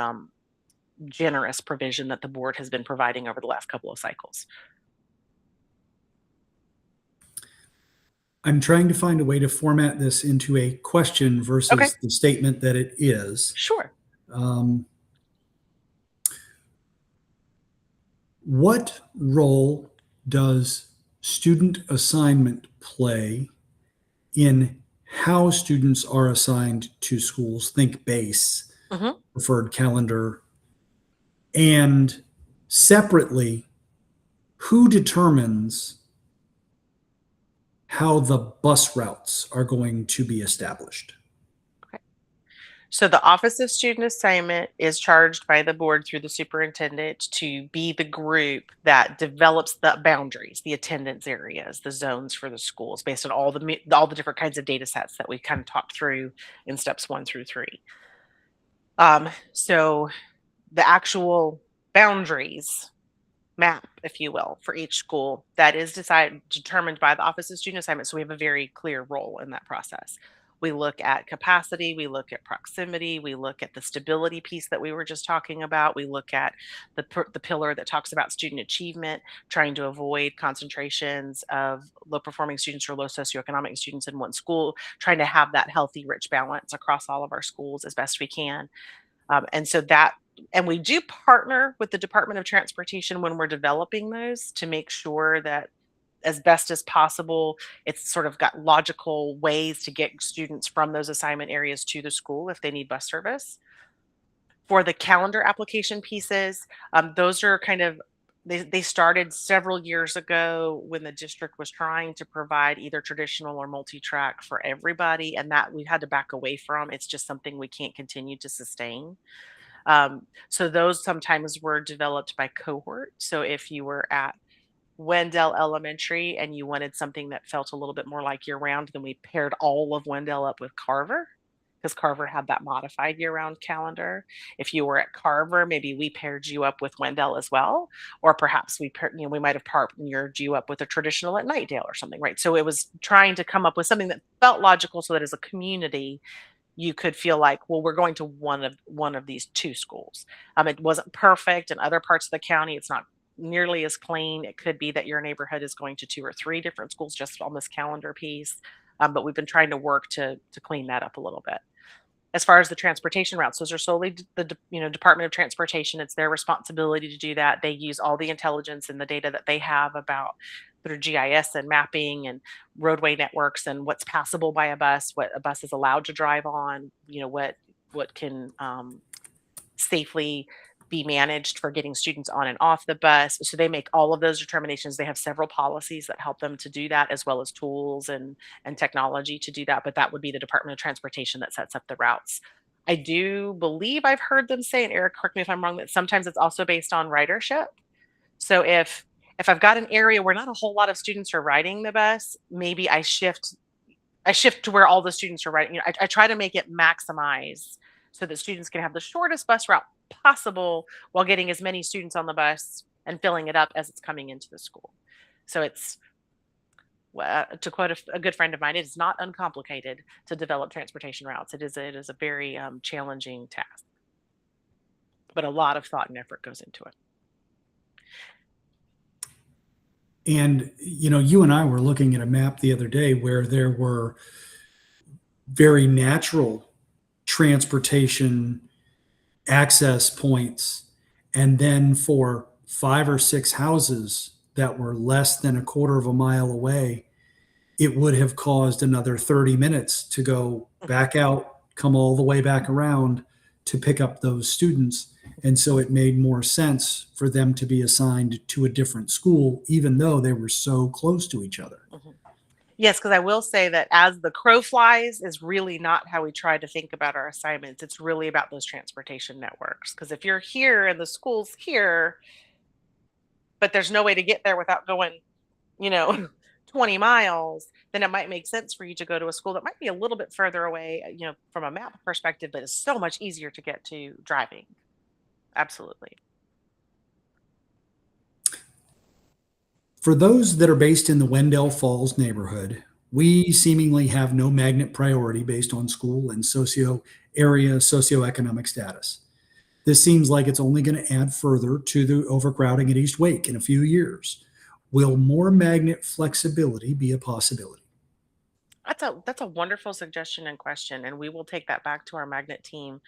Speaker 2: generous provision that the board has been providing over the last couple of cycles.
Speaker 1: I'm trying to find a way to format this into a question versus
Speaker 2: Okay.
Speaker 1: the statement that it is.
Speaker 2: Sure.
Speaker 1: What role does student assignment play in how students are assigned to schools? Think BASE,
Speaker 2: Mhm.
Speaker 1: preferred calendar, and separately, who determines how the bus routes are going to be established?
Speaker 2: So the Office of Student Assignment is charged by the board through the superintendent to be the group that develops the boundaries, the attendance areas, the zones for the schools based on all the different kinds of data sets that we kind of talked through in steps 1 through 3. So the actual boundaries map, if you will, for each school that is determined by the Office of Student Assignment. So we have a very clear role in that process. We look at capacity, we look at proximity, we look at the stability piece that we were just talking about. We look at the pillar that talks about student achievement, trying to avoid concentrations of low performing students or low socioeconomic students in one school, trying to have that healthy, rich balance across all of our schools as best we can. And we do partner with the Department of Transportation when we're developing those to make sure that as best as possible, it's sort of got logical ways to get students from those assignment areas to the school if they need bus service. For the calendar application pieces, those are kind of they started several years ago when the district was trying to provide either traditional or multi-track for everybody, and that we had to back away from. It's just something we can't continue to sustain. So those sometimes were developed by cohort. So if you were at Wendell Elementary and you wanted something that felt a little bit more like year round, then we paired all of Wendell up with Carver because Carver had that modified year round calendar. If you were at Carver, maybe we paired you up with Wendell as well, or perhaps we might have partnered you up with a traditional at Nightdale or something, right? So it was trying to come up with something that felt logical so that as a community you could feel like, well, we're going to one of these two schools. It wasn't perfect in other parts of the county. It's not nearly as clean. It could be that your neighborhood is going to 2 or 3 different schools just on this calendar piece. But we've been trying to work to clean that up a little bit. As far as the transportation routes, those are solely the Department of Transportation. It's their responsibility to do that. They use all the intelligence and the data that they have about through GIS and mapping and roadway networks and what's passable by a bus, what a bus is allowed to drive on, what can safely be managed for getting students on and off the bus. So they make all of those determinations. They have several policies that help them to do that, as well as tools and technology to do that. But that would be the Department of Transportation that sets up the routes. I do believe I've heard them say, and Eric, correct me if I'm wrong, that sometimes it's also based on ridership. So if I've got an area where not a whole lot of students are riding the bus, maybe I shift to where all the students are riding. I try to make it maximize so that students can have the shortest bus route possible while getting as many students on the bus and filling it up as it's coming into the school. So it's, to quote a good friend of mine, it is not uncomplicated to develop transportation routes. It is a very challenging task, but a lot of thought and effort goes into it.
Speaker 1: And, you and I were looking at a map the other day where there were very natural transportation access points. And then for 5 or 6 houses that were less than a quarter of a mile away, it would have caused another 30 minutes to go back out, come all the way back around to pick up those students. And so it made more sense for them to be assigned to a different school, even though they were so close to each other.
Speaker 2: Mhm. Yes, because I will say that as the crow flies is really not how we try to think about our assignments. It's really about those transportation networks. Because if you're here and the school's here, but there's no way to get there without going, 20 miles, then it might make sense for you to go to a school that might be a little bit further away, from a map perspective, but it's so much easier to get to driving. Absolutely.
Speaker 1: For those that are based in the Wendell Falls neighborhood, We seemingly have no magnet priority based on school and socioeconomic status. This seems like it's only going to add further to the overcrowding at East Wake in a few years. Will more magnet flexibility be a possibility?
Speaker 2: That's a wonderful suggestion and question, and we will take that back to our magnet team,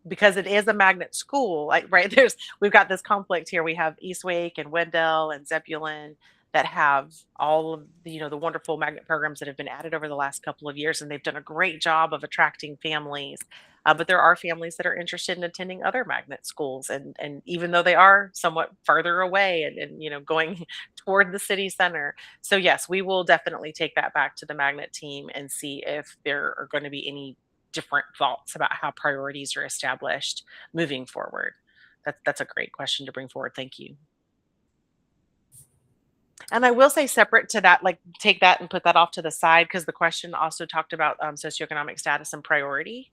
Speaker 2: because it is a magnet school, like, right? We've got this conflict here. We have East Wake and Wendell and Zebulon that have all of the wonderful magnet programs that have been added over the last couple of years, and they've done a great job of attracting families. But there are families that are interested in attending other magnet schools, and even though they are somewhat further away and going toward the city center. So yes, we will definitely take that back to the magnet team and see if there are going to be any different thoughts about how priorities are established moving forward. That's a great question to bring forward. Thank you. And I will say, separate to that, like, take that and put that off to the side, because the question also talked about socioeconomic status and priority.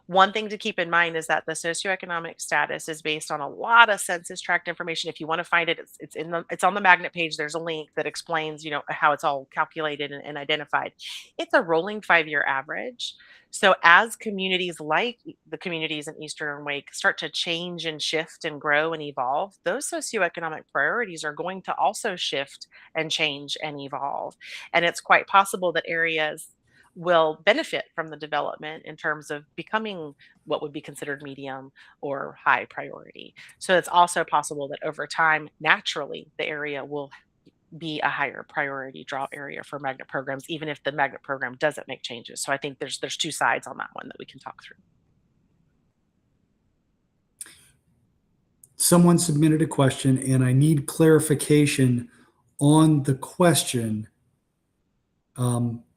Speaker 2: One thing to keep in mind is that the socioeconomic status is based on a lot of census tract information. If you want to find it, it's on the magnet page. There's a link that explains how it's all calculated and identified. It's a rolling 5-year average. So as communities like the communities in Eastern Wake start to change and shift and grow and evolve, those socioeconomic priorities are going to also shift and change and evolve. And it's quite possible that areas will benefit from the development in terms of becoming what would be considered medium or high priority. So it's also possible that over time, naturally, the area will be a higher priority draw area for magnet programs, even if the magnet program doesn't make changes. So I think there's two sides on that one that we can talk through.
Speaker 1: Someone submitted a question, and I need clarification on the question,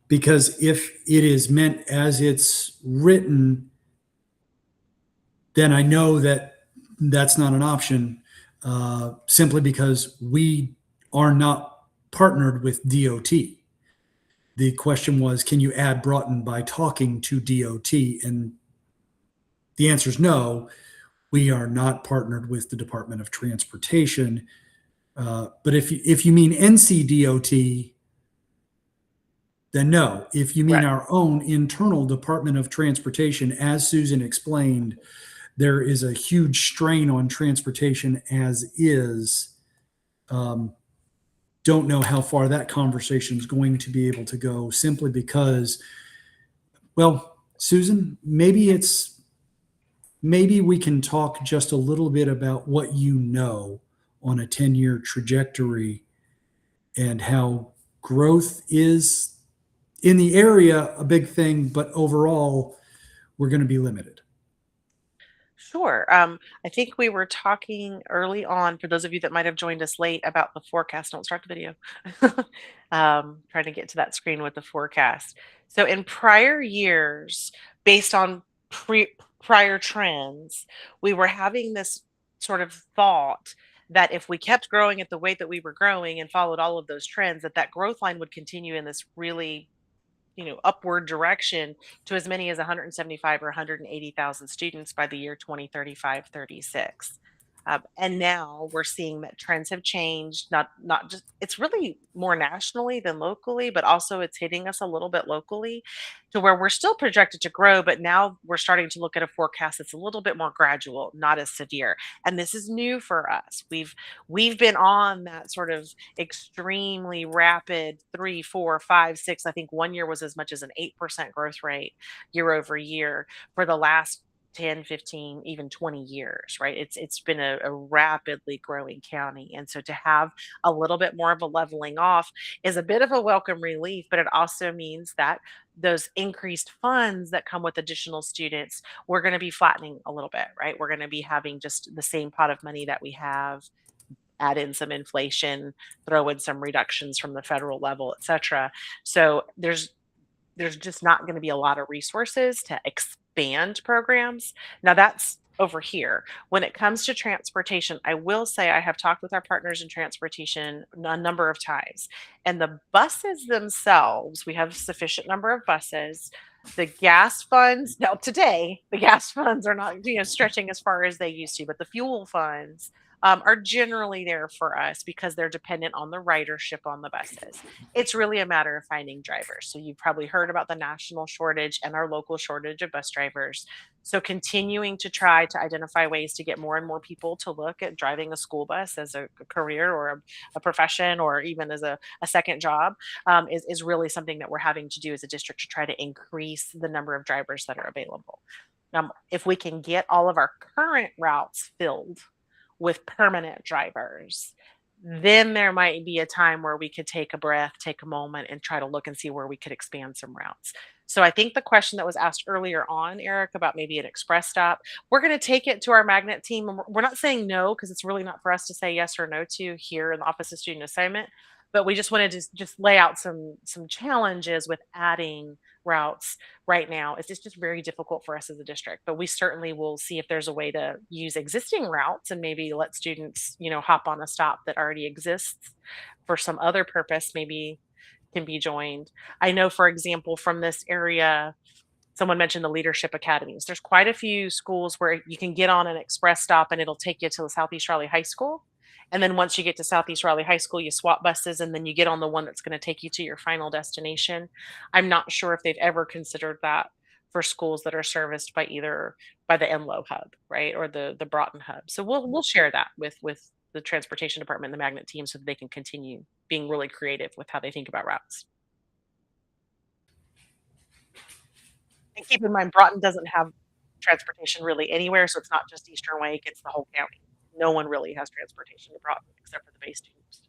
Speaker 1: because if it is meant as it's written, then I know that that's not an option, simply because we are not partnered with DOT. The question was, can you add Broughton by talking to DOT? And the answer is no. We are not partnered with the Department of Transportation. But if you mean NCDOT, then no. If you mean
Speaker 2: Right.
Speaker 1: our own internal Department of Transportation, as Susan explained, there is a huge strain on transportation as is. Don't know how far that conversation is going to be able to go, simply because, well, Susan, maybe we can talk just a little bit about what you know on a 10-year trajectory and how growth is in the area a big thing, but overall, we're going to be limited.
Speaker 2: Sure. I think we were talking early on, for those of you that might have joined us late, about the forecast. Don't start the video. Trying to get to that screen with the forecast. So in prior years, based on prior trends, we were having this sort of thought that if we kept growing at the rate that we were growing and followed all of those trends, that growth line would continue in this really upward direction to as many as 175 or 180,000 students by the year 2035, 36. And now we're seeing that trends have changed. Not just, it's really more nationally than locally, but also it's hitting us a little bit locally, to where we're still projected to grow, but now we're starting to look at a forecast that's a little bit more gradual, not as severe. And this is new for us. We've been on that sort of extremely rapid 3, 4, 5, 6. I think one year was as much as an 8% growth rate year over year for the last 10, 15, even 20 years, right? It's been a rapidly growing county. And so to have a little bit more of a leveling off is a bit of a welcome relief, but it also means that those increased funds that come with additional students, we're going to be flattening a little bit, right? We're going to be having just the same pot of money that we have, add in some inflation, throw in some reductions from the federal level, et cetera. So there's just not going to be a lot of resources to expand programs. Now that's over here. When it comes to transportation, I will say I have talked with our partners in transportation a number of times, and the buses themselves, we have sufficient number of buses. The gas funds, now today, the gas funds are not stretching as far as they used to, but the fuel funds are generally there for us because they're dependent on the ridership on the buses. It's really a matter of finding drivers. So you've probably heard about the national shortage and our local shortage of bus drivers. So continuing to try to identify ways to get more and more people to look at driving a school bus as a career or a profession or even as a second job is really something that we're having to do as a district to try to increase the number of drivers that are available. If we can get all of our current routes filled with permanent drivers, then there might be a time where we could take a breath, take a moment, and try to look and see where we could expand some routes. So I think the question that was asked earlier on, Eric, about maybe an express stop, we're going to take it to our magnet team. And we're not saying no, because it's really not for us to say yes or no to here in the Office of Student Assignment. But we just wanted to just lay out some challenges with adding routes right now. It's just very difficult for us as a district, but we certainly will see if there's a way to use existing routes and maybe let students, hop on a stop that already exists for some other purpose, maybe can be joined. I know, for example, from this area, someone mentioned the leadership academies. There's quite a few schools where you can get on an express stop and it'll take you to the Southeast Raleigh High School. And then once you get to Southeast Raleigh High School, you swap buses and then you get on the one that's going to take you to your final destination. I'm not sure if they've ever considered that for schools that are serviced by by the Enloe hub, right, or the Broughton hub. So we'll share that with the transportation department and the magnet team so that they can continue being really creative with how they think about routes. And keep in mind, Broughton doesn't have transportation really anywhere, so it's not just Eastern Wake, it's the whole county. No one really has transportation to Broughton except for the Bay students.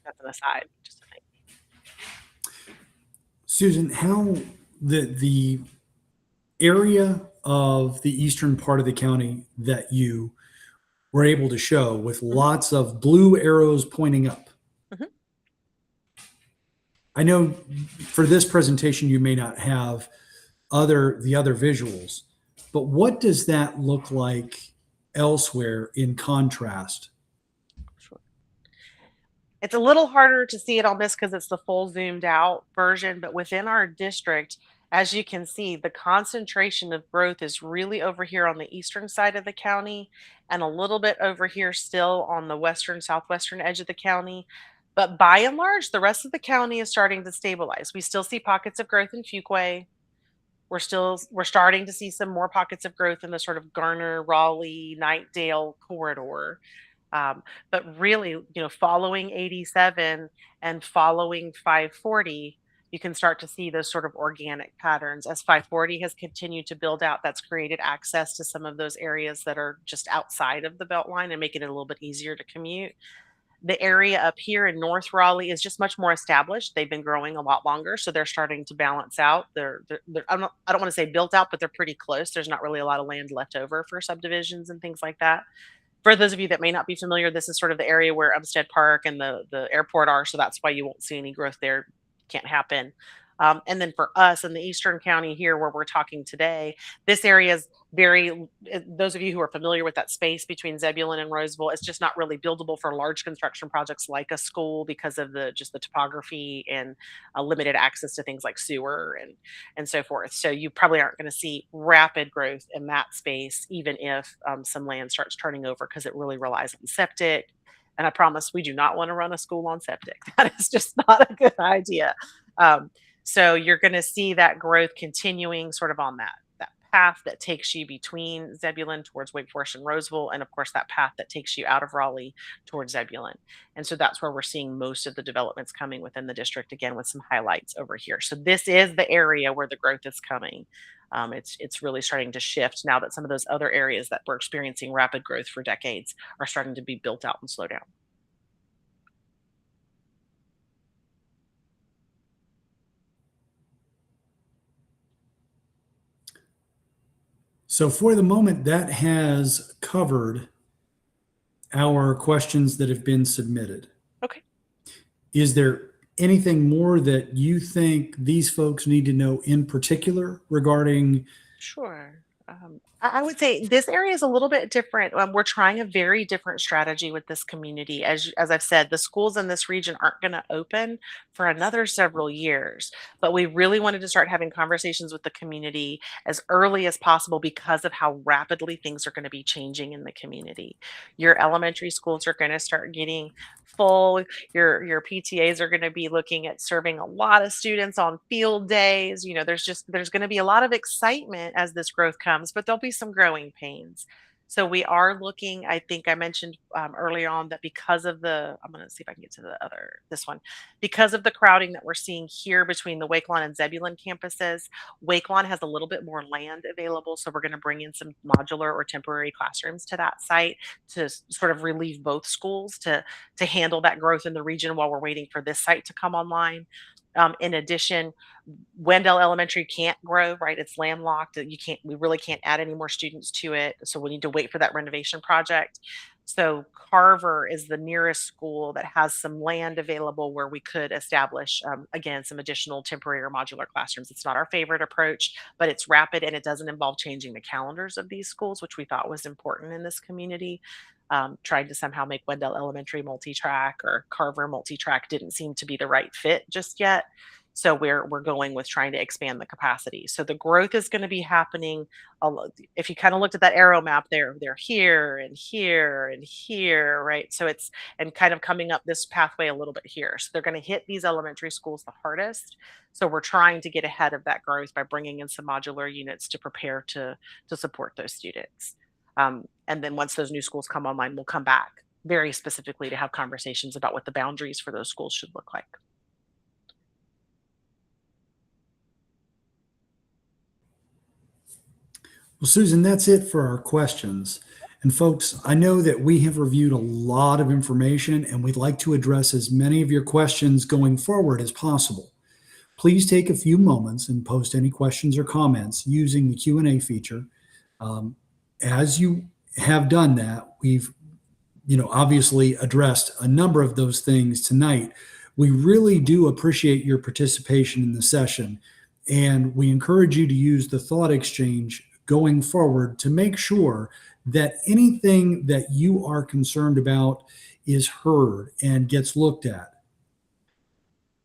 Speaker 2: That's an aside, just a thing.
Speaker 1: Susan, how the area of the eastern part of the county that you were able to show with lots of blue arrows pointing up.
Speaker 2: Mhm.
Speaker 1: I know for this presentation you may not have the other visuals, but what does that look like elsewhere in contrast?
Speaker 2: Sure. It's a little harder to see it on this because it's the full zoomed out version, but within our district, as you can see, the concentration of growth is really over here on the eastern side of the county and a little bit over here still on the western, southwestern edge of the county. But by and large, the rest of the county is starting to stabilize. We still see pockets of growth in Fuquay. We're starting to see some more pockets of growth in the sort of Garner, Raleigh, Knightdale corridor. But really, following 87 and following 540, you can start to see those sort of organic patterns. As 540 has continued to build out, that's created access to some of those areas that are just outside of the Beltline and making it a little bit easier to commute. The area up here in North Raleigh is just much more established. They've been growing a lot longer, so they're starting to balance out. I don't want to say built out, but they're pretty close. There's not really a lot of land left over for subdivisions and things like that. For those of you that may not be familiar, this is sort of the area where Umstead Park and the airport are, so that's why you won't see any growth there. Can't happen. And then for us in the Eastern County here, where we're talking today, this area is those of you who are familiar with that space between Zebulon and Roseville, it's just not really buildable for large construction projects like a school because of the topography and limited access to things like sewer and so forth. So you probably aren't going to see rapid growth in that space, even if some land starts turning over, because it really relies on septic. And I promise we do not want to run a school on septic. That is just not a good idea. So you're going to see that growth continuing sort of on that path that takes you between Zebulon towards Wake Forest and Roseville, and of course that path that takes you out of Raleigh towards Zebulon. And so that's where we're seeing most of the developments coming within the district, again with some highlights over here. So this is the area where the growth is coming. It's really starting to shift now that some of those other areas that were experiencing rapid growth for decades are starting to be built out and slow down.
Speaker 1: So for the moment, that has covered our questions that have been submitted.
Speaker 2: Okay.
Speaker 1: Is there anything more that you think these folks need to know in particular regarding
Speaker 2: Sure. I would say this area is a little bit different. We're trying a very different strategy with this community. As I've said, the schools in this region aren't going to open for another several years, but we really wanted to start having conversations with the community as early as possible because of how rapidly things are going to be changing in the community. Your elementary schools are going to start getting full. Your PTAs are going to be looking at serving a lot of students on field days. There's going to be a lot of excitement as this growth comes, but there'll be some growing pains. So we are looking, I think I mentioned earlier on that because of I'm going to see if I can get to this one, because of the crowding that we're seeing here between the Wakelon and Zebulon campuses, Wakelon has a little bit more land available. So we're going to bring in some modular or temporary classrooms to that site to sort of relieve both schools to handle that growth in the region while we're waiting for this site to come online. In addition, Wendell Elementary can't grow, right? It's landlocked. We really can't add any more students to it. So we need to wait for that renovation project. So Carver is the nearest school that has some land available where we could establish, again, some additional temporary or modular classrooms. It's not our favorite approach, but it's rapid and it doesn't involve changing the calendars of these schools, which we thought was important in this community. Tried to somehow make Wendell Elementary multi-track or Carver multi-track didn't seem to be the right fit just yet. So we're going with trying to expand the capacity. So the growth is going to be happening. If you kind of looked at that arrow map there, they're here and here and here, right? So it's and kind of coming up this pathway a little bit here. So they're going to hit these elementary schools the hardest. So we're trying to get ahead of that growth by bringing in some modular units to prepare to support those students. And then once those new schools come online, we'll come back very specifically to have conversations about what the boundaries for those schools should look like.
Speaker 1: Well, Susan, that's it for our questions. And folks, I know that we have reviewed a lot of information and we'd like to address as many of your questions going forward as possible. Please take a few moments and post any questions or comments using the Q&A feature. As you have done that, we've obviously addressed a number of those things tonight. We really do appreciate your participation in the session, and we encourage you to use the thought exchange going forward to make sure that anything that you are concerned about is heard and gets looked at.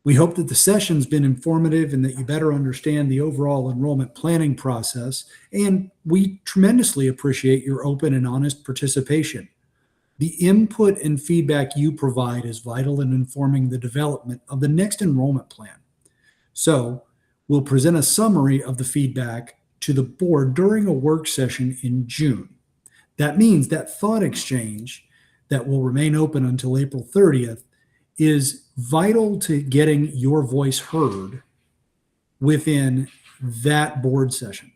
Speaker 1: We hope that the session's been informative and that you better understand the overall enrollment planning process, and we tremendously appreciate your open and honest participation. The input and feedback you provide is vital in informing the development of the next enrollment plan. So, we'll present a summary of the feedback to the board during a work session in June. That means that thought exchange that will remain open until April 30th is vital to getting your voice heard within that board session.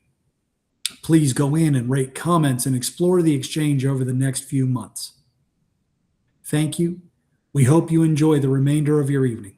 Speaker 1: Please go in and rate comments and explore the exchange over the next few months. Thank you. We hope you enjoy the remainder of your evening.